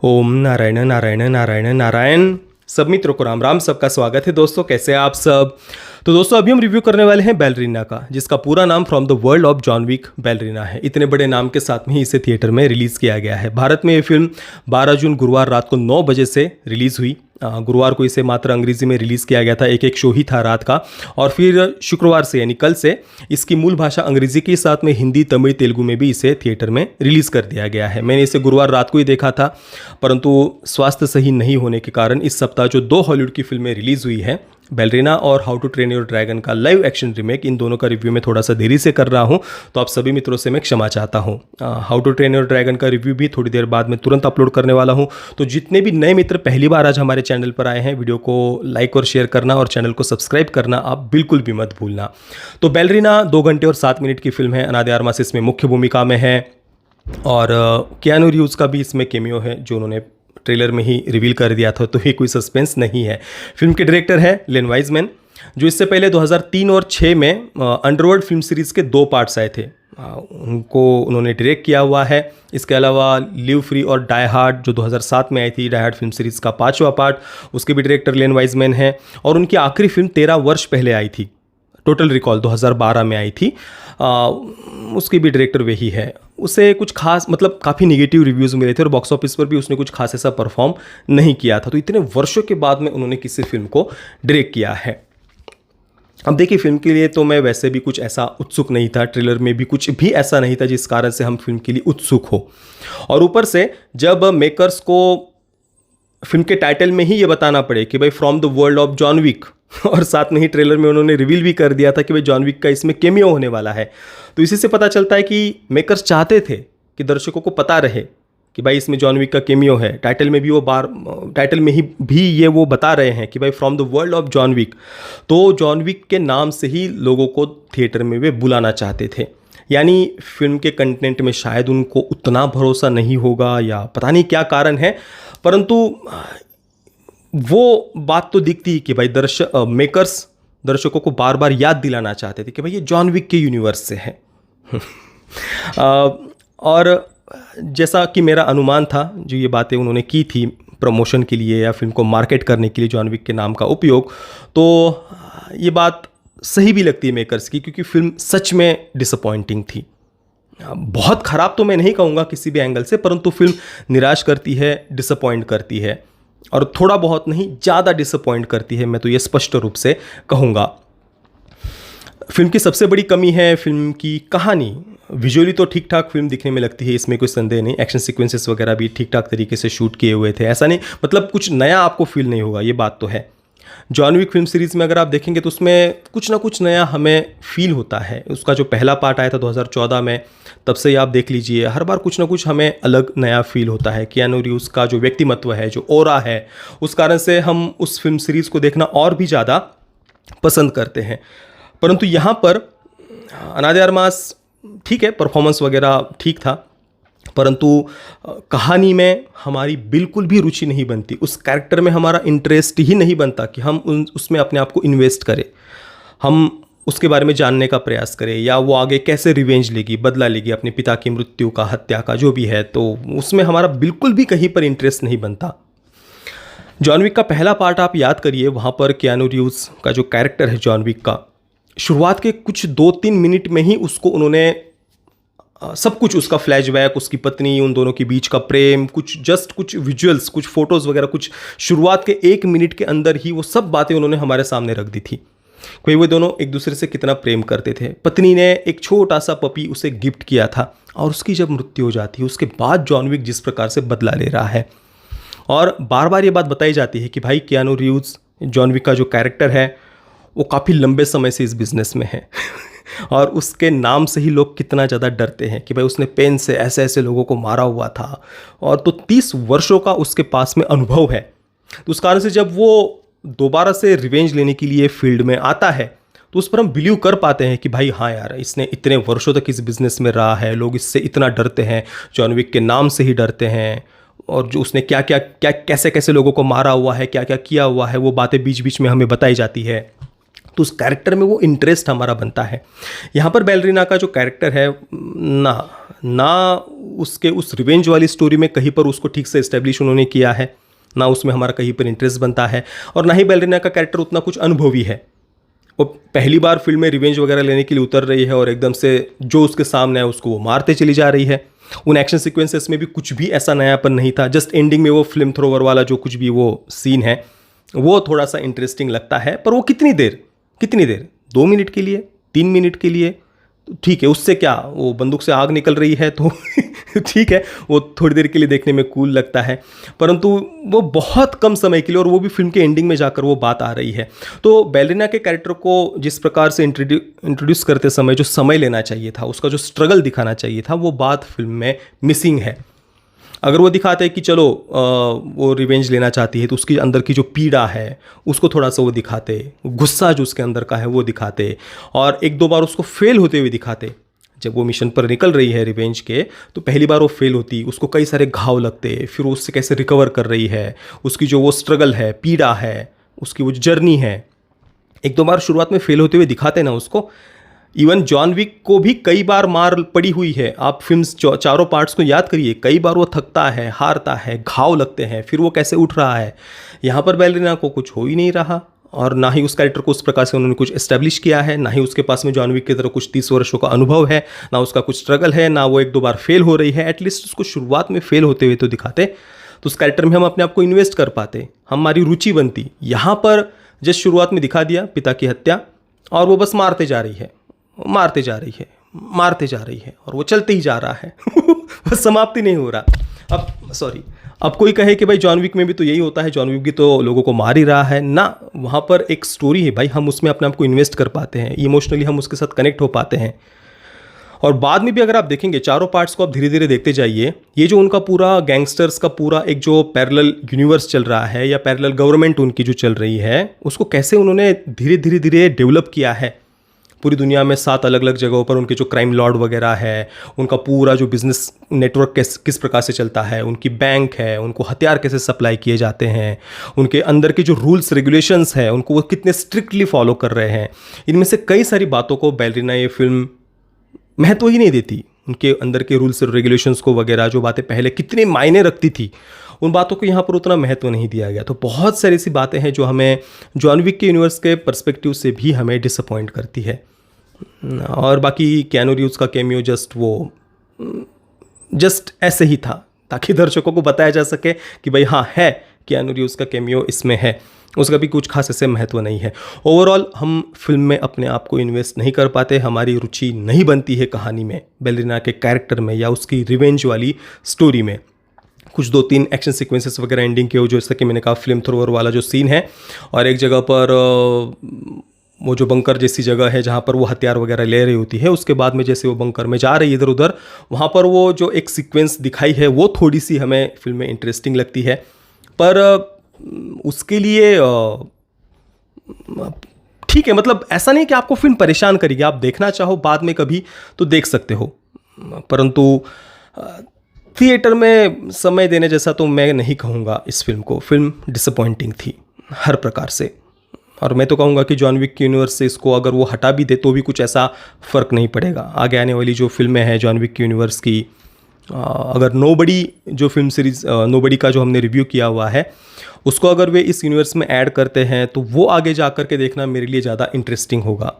ओम नारायण नारायण नारायण नारायण। सब मित्रों को राम राम। सबका स्वागत है दोस्तों, कैसे हैं आप सब। तो दोस्तों अभी हम रिव्यू करने वाले हैं बैलरीना का, जिसका पूरा नाम from the world of John Wick ballerina है। इतने बड़े नाम के साथ में ही इसे थिएटर में रिलीज़ किया गया है। भारत में ये फिल्म 12 जून गुरुवार रात को 9 बजे से रिलीज़ हुई। गुरुवार को इसे मात्र अंग्रेजी में रिलीज़ किया गया था, एक शो ही था रात का। और फिर शुक्रवार से यानी कल से इसकी मूल भाषा अंग्रेजी के साथ में हिंदी, तमिल, तेलुगु में भी इसे थिएटर में रिलीज़ कर दिया गया है। मैंने इसे गुरुवार रात को ही देखा था, परंतु स्वास्थ्य सही नहीं होने के कारण इस सप्ताह जो 2 हॉलीवुड की फिल्में रिलीज़ हुई है, बैलरीना और how to train your dragon का लाइव एक्शन रीमेक, इन दोनों का रिव्यू मैं थोड़ा सा देरी से कर रहा हूं, तो आप सभी मित्रों से मैं क्षमा चाहता हूं। How to train your dragon का रिव्यू भी थोड़ी देर बाद मैं तुरंत अपलोड करने वाला हूं। तो जितने भी नए मित्र पहली बार आज हमारे चैनल पर आए हैं, वीडियो को लाइक और शेयर करना और चैनल को सब्सक्राइब करना आप बिल्कुल भी मत भूलना। तो बैलरीना 2 घंटे और 7 मिनट की फिल्म है। अना de Armas इसमें मुख्य भूमिका में है और कियानू रीव्स का भी इसमें केमियो है, जो उन्होंने ट्रेलर में ही रिवील कर दिया था, तो ये कोई सस्पेंस नहीं है। फिल्म के डायरेक्टर है लेन वाइजमैन, जो इससे पहले 2003 और 6 में अंडरवर्ल्ड फिल्म सीरीज़ के 2 पार्ट्स आए थे, उनको उन्होंने डायरेक्ट किया हुआ है। इसके अलावा लिव फ्री और डाई हार्ड जो 2007 में आई थी, डाई हार्ड फिल्म सीरीज़ का 5वां पार्ट, उसके भी डायरेक्टर लेन वाइजमैन है। और उनकी आखिरी फिल्म 13 वर्ष पहले आई थी, टोटल रिकॉल 2012 में आई थी, उसके भी डायरेक्टर वही है। उसे कुछ खास मतलब काफ़ी निगेटिव रिव्यूज़ मिले थे और बॉक्स ऑफिस पर भी उसने कुछ खास ऐसा परफॉर्म नहीं किया था। तो इतने वर्षों के बाद में उन्होंने किसी फिल्म को डायरेक्ट किया है। अब देखिए, फिल्म के लिए तो मैं वैसे भी कुछ ऐसा उत्सुक नहीं था, ट्रेलर में भी कुछ भी ऐसा नहीं था जिस कारण से हम फिल्म के लिए उत्सुक हो। और ऊपर से जब मेकर्स को फिल्म के टाइटल में ही ये बताना पड़े कि भाई from the world of John Wick, और साथ में ही ट्रेलर में उन्होंने रिवील भी कर दिया था कि भाई जॉन विक का इसमें केमियो होने वाला है, तो इसी से पता चलता है कि मेकर्स चाहते थे कि दर्शकों को पता रहे कि भाई इसमें जॉन विक का केमियो है। टाइटल में भी टाइटल में ही भी ये वो बता रहे हैं कि भाई from the world of John Wick, तो जॉन विक के नाम से ही लोगों को थिएटर में वे बुलाना चाहते थे। यानी फिल्म के कंटेंट में शायद उनको उतना भरोसा नहीं होगा या पता नहीं क्या कारण है, परंतु वो बात तो दिखती है कि भाई मेकर्स दर्शकों को बार बार याद दिलाना चाहते थे कि भाई ये जॉन विक के यूनिवर्स से है। और जैसा कि मेरा अनुमान था, जो ये बातें उन्होंने की थी प्रमोशन के लिए या फिल्म को मार्केट करने के लिए जॉन विक के नाम का उपयोग, तो ये बात सही भी लगती है मेकर्स की, क्योंकि फिल्म सच में डिसअपॉइंटिंग थी। बहुत ख़राब तो मैं नहीं कहूँगा किसी भी एंगल से, परंतु फिल्म निराश करती है, डिसअपॉइंट करती है, और थोड़ा बहुत नहीं ज़्यादा डिसअपॉइंट करती है, मैं तो ये स्पष्ट रूप से कहूँगा। फिल्म की सबसे बड़ी कमी है फिल्म की कहानी। विजुअली तो ठीक ठाक फिल्म दिखने में लगती है, इसमें कोई संदेह नहीं। एक्शन सीक्वेंसेस वगैरह भी ठीक ठाक तरीके से शूट किए हुए थे, ऐसा नहीं मतलब कुछ नया आपको फील नहीं होगा, ये बात तो है। जॉन विक फिल्म सीरीज़ में अगर आप देखेंगे तो उसमें कुछ ना कुछ नया हमें फील होता है। उसका जो पहला पार्ट आया था 2014 में, तब से ही आप देख लीजिए, हर बार कुछ ना कुछ हमें अलग नया फील होता है। कियानू रीव्स का जो व्यक्तिमत्व है, जो ऑरा है, उस कारण से हम उस फिल्म सीरीज़ को देखना और भी ज़्यादा पसंद करते हैं। परंतु यहाँ पर अना de Armas ठीक है, परफॉर्मेंस वगैरह ठीक था, परंतु कहानी में हमारी बिल्कुल भी रुचि नहीं बनती, उस कैरेक्टर में हमारा इंटरेस्ट ही नहीं बनता कि हम उसमें अपने आप को इन्वेस्ट करें, हम उसके बारे में जानने का प्रयास करें, या वो आगे कैसे रिवेंज लेगी, बदला लेगी अपने पिता की मृत्यु का, हत्या का, जो भी है, तो उसमें हमारा बिल्कुल भी कहीं पर इंटरेस्ट नहीं बनता। जॉन विक का पहला पार्ट आप याद करिए, वहाँ पर कियानू रीव्स का जो कैरेक्टर है जॉन विक का, शुरुआत के कुछ 2-3 मिनट में ही उसको उन्होंने सब कुछ, उसका फ्लैशबैक, उसकी पत्नी, उन दोनों के बीच का प्रेम, कुछ विजुअल्स, कुछ फोटोज़ वगैरह, कुछ शुरुआत के 1 मिनट के अंदर ही वो सब बातें उन्होंने हमारे सामने रख दी थी। कोई वो दोनों एक दूसरे से कितना प्रेम करते थे। पत्नी ने एक छोटा सा पपी उसे गिफ्ट किया था, और उसकी जब मृत्यु हो जाती है उसके बाद जॉन विक जिस प्रकार से बदला ले रहा है, और बार बार ये बात बताई जाती है कि भाई कियानू रीव्स जॉन विक का जो कैरेक्टर है वो काफ़ी लंबे समय से इस बिज़नेस में है और उसके नाम से ही लोग कितना ज़्यादा डरते हैं कि भाई उसने पेन से ऐसे ऐसे लोगों को मारा हुआ था, और तो 30 वर्षों का उसके पास में अनुभव है। तो उस कारण से जब वो दोबारा से रिवेंज लेने के लिए फील्ड में आता है, तो उस पर हम बिलीव कर पाते हैं कि भाई हाँ यार, इसने इतने वर्षों तक इस बिज़नेस में रहा है, लोग इससे इतना डरते हैं, जॉन विक के नाम से ही डरते हैं, और जो उसने क्या कैसे कैसे लोगों को मारा हुआ है, क्या क्या किया हुआ है, वो बातें बीच बीच में हमें बताई जाती है। तो उस कैरेक्टर में वो इंटरेस्ट हमारा बनता है। यहाँ पर बैलरीना का जो कैरेक्टर है ना, ना उसके उस रिवेंज वाली स्टोरी में कहीं पर उसको ठीक से इस्टेब्लिश उन्होंने किया है, ना उसमें हमारा कहीं पर इंटरेस्ट बनता है, और ना ही बैलेरिना का कैरेक्टर उतना कुछ अनुभवी है। वो पहली बार फिल्म में रिवेंज वगैरह लेने के लिए उतर रही है और एकदम से जो उसके सामने है उसको वो मारते चली जा रही है। उन एक्शन सीक्वेंसेस में भी कुछ भी ऐसा नयापन नहीं था। जस्ट एंडिंग में वो फ्लेम थ्रोवर वाला जो कुछ भी वो सीन है वो थोड़ा सा इंटरेस्टिंग लगता है, पर वो कितनी देर 2 मिनट के लिए, 3 मिनट के लिए, ठीक है, उससे क्या, वो बंदूक से आग निकल रही है तो ठीक है, वो थोड़ी देर के लिए देखने में कूल लगता है, परंतु वो बहुत कम समय के लिए, और वो भी फिल्म के एंडिंग में जाकर वो बात आ रही है। तो बैलेरिना के कैरेक्टर को जिस प्रकार से इंट्रोड्यूस करते समय जो समय लेना चाहिए था, उसका जो स्ट्रगल दिखाना चाहिए था, वो बात फिल्म में मिसिंग है। अगर वो दिखाते हैं कि चलो वो रिवेंज लेना चाहती है तो उसके अंदर की जो पीड़ा है उसको थोड़ा सा वो दिखाते, गुस्सा जो उसके अंदर का है वो दिखाते, और 1-2 बार उसको फेल होते हुए दिखाते। जब वो मिशन पर निकल रही है रिवेंज के, तो पहली बार वो फेल होती, उसको कई सारे घाव लगते, फिर वो उससे कैसे रिकवर कर रही है, उसकी जो वो स्ट्रगल है, पीड़ा है, उसकी वो जर्नी है, 1-2 बार शुरुआत में फेल होते हुए दिखाते ना उसको। इवन जॉन विक को भी कई बार मार पड़ी हुई है, आप फिल्म चारों पार्ट्स को याद करिए, कई बार वो थकता है, हारता है, घाव लगते हैं, फिर वो कैसे उठ रहा है। यहाँ पर बैलेरिना को कुछ हो ही नहीं रहा, और ना ही उस कैरेक्टर को उस प्रकार से उन्होंने कुछ एस्टेब्लिश किया है, ना ही उसके पास में जॉन विक की तरह कुछ 30 वर्षों का अनुभव है, ना उसका कुछ स्ट्रगल है, ना वो 1-2 बार फेल हो रही है। एटलीस्ट उसको शुरुआत में फेल होते हुए तो दिखाते, तो उस कैरेक्टर में हम अपने आप को इन्वेस्ट कर पाते, हमारी रुचि बनती। यहाँ पर जस्ट शुरुआत में दिखा दिया पिता की हत्या, और वो बस मारते जा रही है, मारते जा रही है, मारते जा रही है, और वो चलते ही जा रहा है बस समाप्ति नहीं हो रहा। अब कोई कहे कि भाई जॉन विक में भी तो यही होता है, जॉन विक भी तो लोगों को मार ही रहा है ना, वहाँ पर एक स्टोरी है भाई, हम उसमें अपने आप को इन्वेस्ट कर पाते हैं, इमोशनली हम उसके साथ कनेक्ट हो पाते हैं। और बाद में भी अगर आप देखेंगे चारों पार्ट्स को आप धीरे धीरे देखते जाइए, ये जो उनका पूरा गैंगस्टर्स का पूरा एक जो पैरेलल यूनिवर्स चल रहा है, या पैरेलल गवर्नमेंट उनकी जो चल रही है, उसको कैसे उन्होंने धीरे धीरे धीरे डेवलप किया है। पूरी दुनिया में 7 अलग अलग जगहों पर उनके जो क्राइम लॉर्ड वगैरह है, उनका पूरा जो बिजनेस नेटवर्क किस प्रकार से चलता है, उनकी बैंक है, उनको हथियार कैसे सप्लाई किए जाते हैं, उनके अंदर के जो रूल्स रेगुलेशंस है उनको वो कितने स्ट्रिक्टली फॉलो कर रहे हैं, इनमें से कई सारी बातों को बैलेरिना ये फिल्म महत्व ही नहीं देती। उनके अंदर के रूल्स और रेगुलेशंस को वगैरह, जो बातें पहले कितने मायने रखती थी, उन बातों को यहाँ पर उतना महत्व नहीं दिया गया। तो बहुत सारी ऐसी बातें हैं जो हमें जॉन विक के यूनिवर्स के पर्सपेक्टिव से भी हमें डिसअपॉइंट करती है। और बाकी कियानू रीव्स का कैमियो जस्ट ऐसे ही था, ताकि दर्शकों को बताया जा सके कि भाई हाँ है, कियानू रीव्स का कैमियो इसमें है, उसका भी कुछ खास ऐसे महत्व नहीं है। ओवरऑल हम फिल्म में अपने आप को इन्वेस्ट नहीं कर पाते, हमारी रुचि नहीं बनती है कहानी में, बैलेरिना के कैरेक्टर में, या उसकी रिवेंज वाली स्टोरी में। कुछ 2-3 एक्शन सीक्वेंसेस वगैरह एंडिंग के हो, जैसा कि मैंने कहा फ्लेम थ्रोवर वाला जो सीन है, और एक जगह पर वो जो बंकर जैसी जगह है जहाँ पर वो हथियार वगैरह ले रही होती है, उसके बाद में जैसे वो बंकर में जा रही है इधर उधर, वहाँ पर वो जो एक सीक्वेंस दिखाई है वो थोड़ी सी हमें फिल्म में इंटरेस्टिंग लगती है। पर उसके लिए ठीक है, मतलब ऐसा नहीं कि आपको फिल्म परेशान करेगी, आप देखना चाहो बाद में कभी तो देख सकते हो, परंतु थिएटर में समय देने जैसा तो मैं नहीं कहूँगा इस फिल्म को। फिल्म डिसअपॉइंटिंग थी हर प्रकार से, और मैं तो कहूँगा कि जॉन विक यूनिवर्स से इसको अगर वो हटा भी दे तो भी कुछ ऐसा फ़र्क नहीं पड़ेगा। आगे आने वाली जो फिल्में हैं जॉन विक यूनिवर्स की, अगर नोबडी जो फिल्म सीरीज़ नोबडी का जो हमने रिव्यू किया हुआ है, उसको अगर वे इस यूनिवर्स में ऐड करते हैं तो वो आगे जा कर के देखना मेरे लिए ज़्यादा इंटरेस्टिंग होगा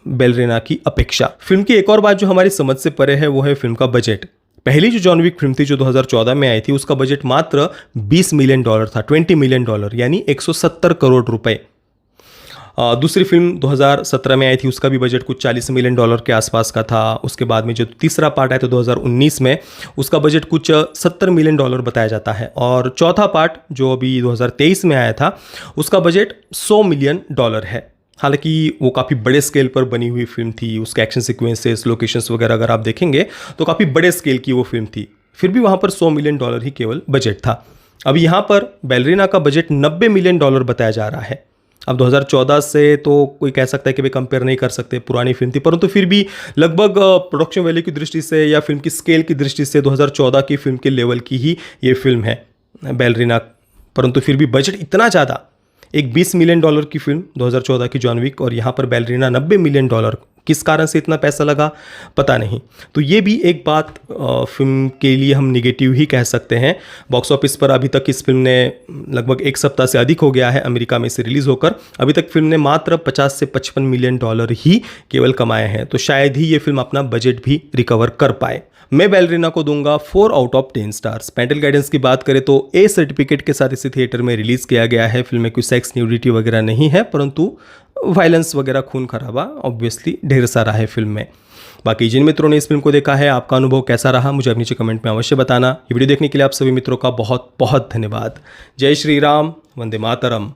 बैलेरिना की अपेक्षा। फिल्म की एक और बात जो हमारी समझ से परे है वो है फिल्म का बजट। पहली जो जॉन विक फिल्म थी जो 2014 में आई थी, उसका बजट मात्र $20 मिलियन था, $20 मिलियन, यानी 170 करोड़ रुपए। दूसरी फिल्म 2017 में आई थी, उसका भी बजट कुछ $40 मिलियन के आसपास का था। उसके बाद में जो तीसरा पार्ट आया था 2019 में, उसका बजट कुछ $70 मिलियन बताया जाता है, और चौथा पार्ट जो अभी 2023 में आया था उसका बजट $100 मिलियन है। हालांकि वो काफ़ी बड़े स्केल पर बनी हुई फिल्म थी, उसके एक्शन सीक्वेंसेस, लोकेशंस वगैरह अगर आप देखेंगे तो काफ़ी बड़े स्केल की वो फिल्म थी, फिर भी वहाँ पर $100 मिलियन ही केवल बजट था। अब यहाँ पर बैलेरिना का बजट $90 मिलियन बताया जा रहा है। अब 2014 से तो कोई कह सकता है कि भाई कंपेयर नहीं कर सकते, पुरानी फिल्म थी, परंतु फिर भी लगभग प्रोडक्शन वैल्यू की दृष्टि से या फिल्म की स्केल की दृष्टि से 2014 की फिल्म के लेवल की ही ये फिल्म है बैलेरिना, परंतु फिर भी बजट इतना ज़्यादा, एक $20 मिलियन की फिल्म 2014 की जॉन विक, और यहाँ पर बैलेरिना $90 मिलियन किस कारण से इतना पैसा लगा पता नहीं। तो ये भी एक बात फिल्म के लिए हम निगेटिव ही कह सकते हैं। बॉक्स ऑफिस पर अभी तक इस फिल्म ने लगभग एक सप्ताह से अधिक हो गया है अमेरिका में से रिलीज़ होकर, अभी तक फिल्म ने मात्र 50 से 55 मिलियन डॉलर ही केवल कमाए हैं। तो शायद ही ये फिल्म अपना बजट भी रिकवर कर पाए। मैं बैलरीना को दूंगा 4 out of 10 stars. Parental guidance की बात करें तो ए सर्टिफिकेट के साथ इसे थिएटर में रिलीज़ किया गया है। फिल्म में कोई सेक्स न्यूडिटी वगैरह नहीं है, परंतु वायलेंस वगैरह, खून खराबा ऑब्वियसली ढेर सारा है फिल्म में। बाकी जिन मित्रों ने इस फिल्म को देखा है, आपका अनुभव कैसा रहा मुझे नीचे कमेंट में अवश्य बताना। ये वीडियो देखने के लिए आप सभी मित्रों का बहुत बहुत धन्यवाद। जय श्री राम, वंदे मातरम।